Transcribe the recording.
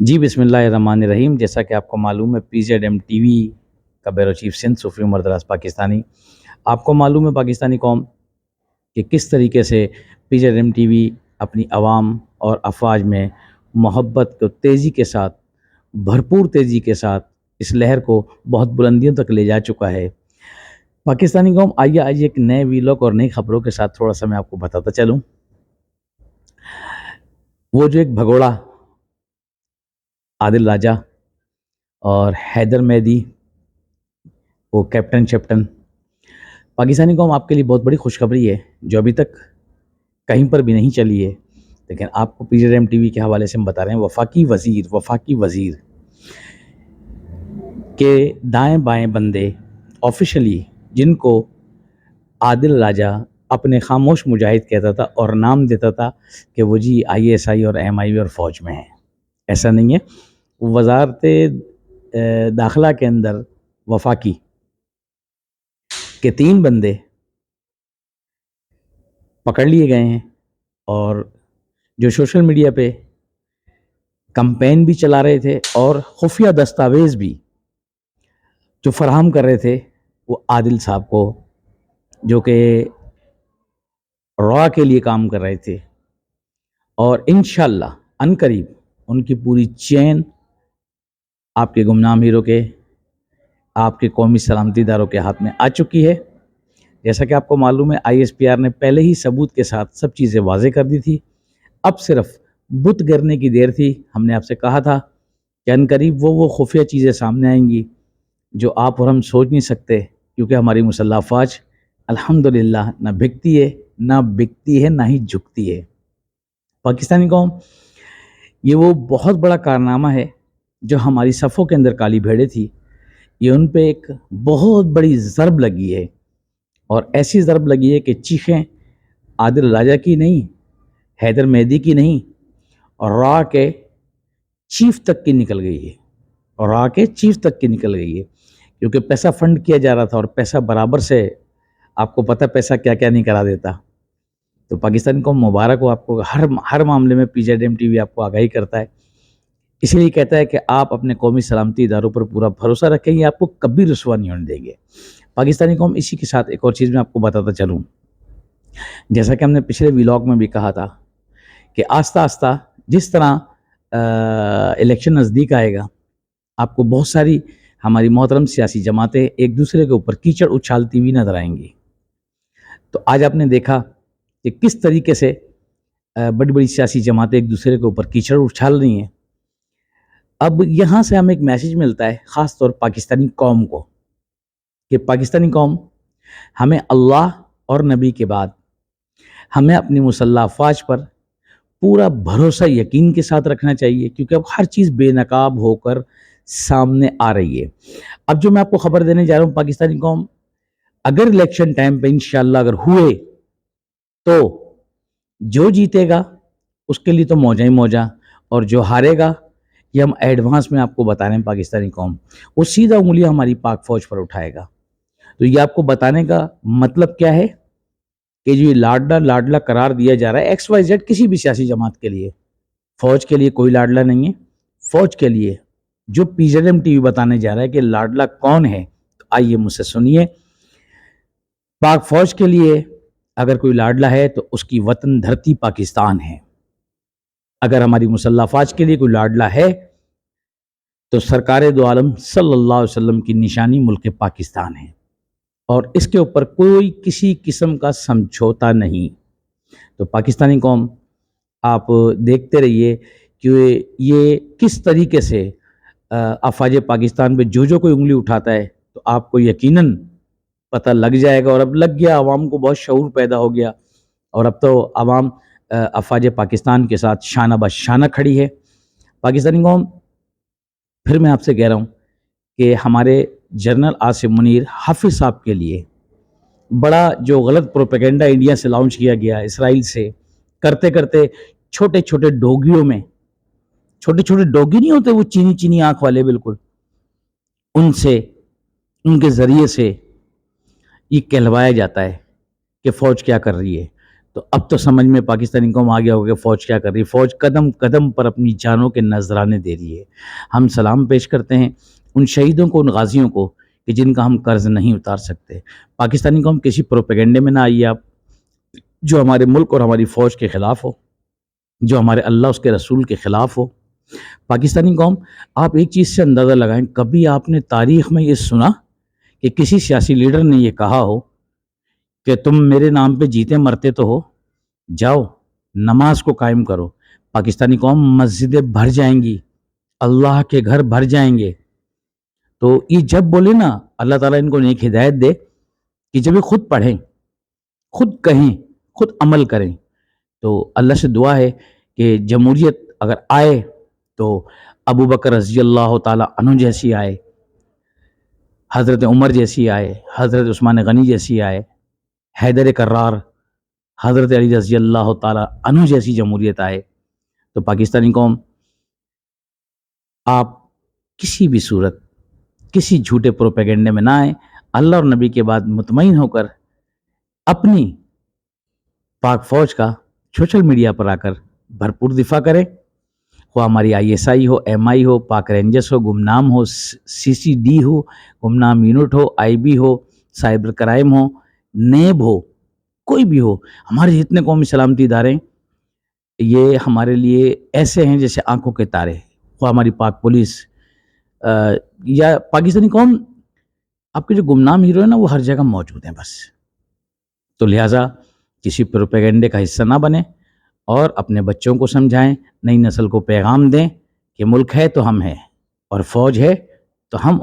جی بسم اللہ الرحمن الرحیم. جیسا کہ آپ کو معلوم ہے PZM TV کا بیورو چیف سندھ صوفی عمر دراز پاکستانی. آپ کو معلوم ہے پاکستانی قوم کہ کس طریقے سے PZM TV اپنی عوام اور افواج میں محبت کو تیزی کے ساتھ، بھرپور تیزی کے ساتھ اس لہر کو بہت بلندیوں تک لے جا چکا ہے. پاکستانی قوم آئیے ایک نئے ویلاگ اور نئی خبروں کے ساتھ تھوڑا سا میں آپ کو بتاتا چلوں. وہ جو ایک بھگوڑا عادل راجہ اور حیدر مہدی، وہ کیپٹن شیپٹن، پاکستانی قوم آپ کے لیے بہت بڑی خوشخبری ہے جو ابھی تک کہیں پر بھی نہیں چلی ہے، لیکن آپ کو PZM TV کے حوالے سے ہم بتا رہے ہیں. وفاقی وزیر کے دائیں بائیں بندے آفیشلی، جن کو عادل راجہ اپنے خاموش مجاہد کہتا تھا اور نام دیتا تھا کہ وہ جی ISI اور MI اور فوج میں ہیں، ایسا نہیں ہے. وزارت داخلہ کے اندر وفاقی کے 3 بندے پکڑ لیے گئے ہیں، اور جو سوشل میڈیا پہ کمپین بھی چلا رہے تھے اور خفیہ دستاویز بھی جو فراہم کر رہے تھے وہ عادل صاحب کو، جو کہ را کے لیے کام کر رہے تھے. اور انشاءاللہ عنقریب ان کی پوری چین آپ کے گمنام ہیرو کے، آپ کے قومی سلامتی اداروں کے ہاتھ میں آ چکی ہے. جیسا کہ آپ کو معلوم ہے ISPR نے پہلے ہی ثبوت کے ساتھ سب چیزیں واضح کر دی تھی. اب صرف بت گرنے کی دیر تھی. ہم نے آپ سے کہا تھا کہ عنقریب وہ خفیہ چیزیں سامنے آئیں گی جو آپ اور ہم سوچ نہیں سکتے، کیونکہ ہماری مسلح افواج الحمدللہ نہ بھکتی ہے، نہ بکتی ہے، نہ ہی جھکتی ہے. پاکستانی قوم، یہ وہ بہت بڑا کارنامہ ہے جو ہماری صفوں کے اندر کالی بھیڑیں تھی، یہ ان پہ ایک بہت بڑی ضرب لگی ہے، اور ایسی ضرب لگی ہے کہ چیخیں عادل راجہ کی نہیں، حیدر مہدی کی نہیں، اور را کے چیف تک کی نکل گئی ہے. کیونکہ پیسہ فنڈ کیا جا رہا تھا، اور پیسہ برابر سے آپ کو پتہ پیسہ کیا کیا نہیں کرا دیتا. تو پاکستان کو مبارک ہو، آپ کو ہر معاملے میں PZM TV آپ کو آگاہی کرتا ہے، اس لیے کہتا ہے کہ آپ اپنے قومی سلامتی اداروں پر پورا بھروسہ رکھیں، یہ آپ کو کبھی رسوا نہیں ہونے دیں گے. پاکستانی قوم، اسی کے ساتھ ایک اور چیز میں آپ کو بتاتا چلوں. جیسا کہ ہم نے پچھلے ویلاگ میں بھی کہا تھا کہ آہستہ آہستہ جس طرح الیکشن نزدیک آئے گا، آپ کو بہت ساری ہماری محترم سیاسی جماعتیں ایک دوسرے کے اوپر کیچڑ اچھالتی ہوئی نظر آئیں گی. تو آج آپ نے دیکھا کہ کس طریقے سے بڑی بڑی سیاسی جماعتیں ایک دوسرے کے اوپر کیچڑ اچھال رہی ہیں. اب یہاں سے ہمیں ایک میسیج ملتا ہے خاص طور پاکستانی قوم کو، کہ پاکستانی قوم، ہمیں اللہ اور نبی کے بعد ہمیں اپنی مسلح افواج پر پورا بھروسہ یقین کے ساتھ رکھنا چاہیے، کیونکہ اب ہر چیز بے نقاب ہو کر سامنے آ رہی ہے. اب جو میں آپ کو خبر دینے جا رہا ہوں پاکستانی قوم، اگر الیکشن ٹائم پہ انشاءاللہ اگر ہوئے تو جو جیتے گا اس کے لیے تو موجہ ہی موجہ، اور جو ہارے گا، یہ ہم ایڈوانس میں آپ کو بتا رہے ہیں پاکستانی قوم، وہ سیدھا انگلیاں ہماری پاک فوج پر اٹھائے گا. تو یہ آپ کو بتانے کا مطلب کیا ہے کہ جو لاڈلا قرار دیا جا رہا ہے XYZ کسی بھی سیاسی جماعت کے لیے، فوج کے لیے کوئی لاڈلا نہیں ہے. فوج کے لیے جو PZM TV بتانے جا رہا ہے کہ لاڈلا کون ہے، تو آئیے مجھ سے سنیے. پاک فوج کے لیے اگر کوئی لاڈلا ہے تو اس کی وطن دھرتی پاکستان ہے. اگر ہماری مسلح افواج کے لیے کوئی لاڈلا ہے تو سرکار دو عالم صلی اللہ علیہ وسلم کی نشانی ملک پاکستان ہے، اور اس کے اوپر کوئی کسی قسم کا سمجھوتا نہیں. تو پاکستانی قوم، آپ دیکھتے رہیے کہ یہ کس طریقے سے افواج پاکستان پہ جو کوئی انگلی اٹھاتا ہے تو آپ کو یقیناً پتہ لگ جائے گا، اور اب لگ گیا. عوام کو بہت شعور پیدا ہو گیا، اور اب تو عوام افواج پاکستان کے ساتھ شانہ بہ شانہ کھڑی ہے. پاکستانی قوم، پھر میں آپ سے کہہ رہا ہوں کہ ہمارے جنرل آصف منیر حافظ صاحب کے لیے بڑا جو غلط پروپیگنڈا انڈیا سے لانچ کیا گیا، اسرائیل سے کرتے کرتے چھوٹے چھوٹے ڈوگیوں میں، چھوٹے چھوٹے ڈوگی نہیں ہوتے وہ چینی آنکھ والے، بالکل ان سے، ان کے ذریعے سے یہ کہلوایا جاتا ہے کہ فوج کیا کر رہی ہے. تو اب تو سمجھ میں پاکستانی قوم آ گیا ہوگا کہ فوج کیا کر رہی ہے. فوج قدم قدم پر اپنی جانوں کے نذرانے دے رہی ہے. ہم سلام پیش کرتے ہیں ان شہیدوں کو، ان غازیوں کو کہ جن کا ہم قرض نہیں اتار سکتے. پاکستانی قوم کسی پروپیگنڈے میں نہ آئیے آپ جو ہمارے ملک اور ہماری فوج کے خلاف ہو، جو ہمارے اللہ اس کے رسول کے خلاف ہو. پاکستانی قوم، آپ ایک چیز سے اندازہ لگائیں، کبھی آپ نے تاریخ میں یہ سنا کہ کسی سیاسی لیڈر نے یہ کہا ہو کہ تم میرے نام پہ جیتے مرتے تو ہو، جاؤ نماز کو قائم کرو. پاکستانی قوم، مسجدیں بھر جائیں گی، اللہ کے گھر بھر جائیں گے. تو یہ جب بولے نا، اللہ تعالیٰ ان کو نیک ہدایت دے کہ جب یہ خود پڑھیں، خود کہیں، خود عمل کریں. تو اللہ سے دعا ہے کہ جمہوریت اگر آئے تو ابو بکر رضی اللہ تعالیٰ عنہ جیسی آئے، حضرت عمر جیسی آئے، حضرت عثمان غنی جیسی آئے، حیدر کرار، حضرت علی رضی اللہ تعالیٰ عنہ جیسی جمہوریت آئے. تو پاکستانی قوم، آپ کسی بھی صورت کسی جھوٹے پروپیگنڈے میں نہ آئیں. اللہ اور نبی کے بعد مطمئن ہو کر اپنی پاک فوج کا سوشل میڈیا پر آ کر بھرپور دفاع کریں. وہ ہماری ISI ہو، MI ہو، پاک رینجرز ہو، گمنام ہو، CCD ہو، گمنام یونٹ ہو، IB ہو، سائبر کرائم ہو، نیب ہو، کوئی بھی ہو. ہمارے جتنے قومی سلامتی ادارے یہ ہمارے لیے ایسے ہیں جیسے آنکھوں کے تارے. وہ ہماری پاک پولیس یا پاکستانی قوم، آپ کے جو گمنام ہیرو ہیں نا وہ ہر جگہ موجود ہیں بس. تو لہٰذا کسی پروپیگنڈے کا حصہ نہ بنیں اور اپنے بچوں کو سمجھائیں، نئی نسل کو پیغام دیں کہ ملک ہے تو ہم ہیں اور فوج ہے تو ہم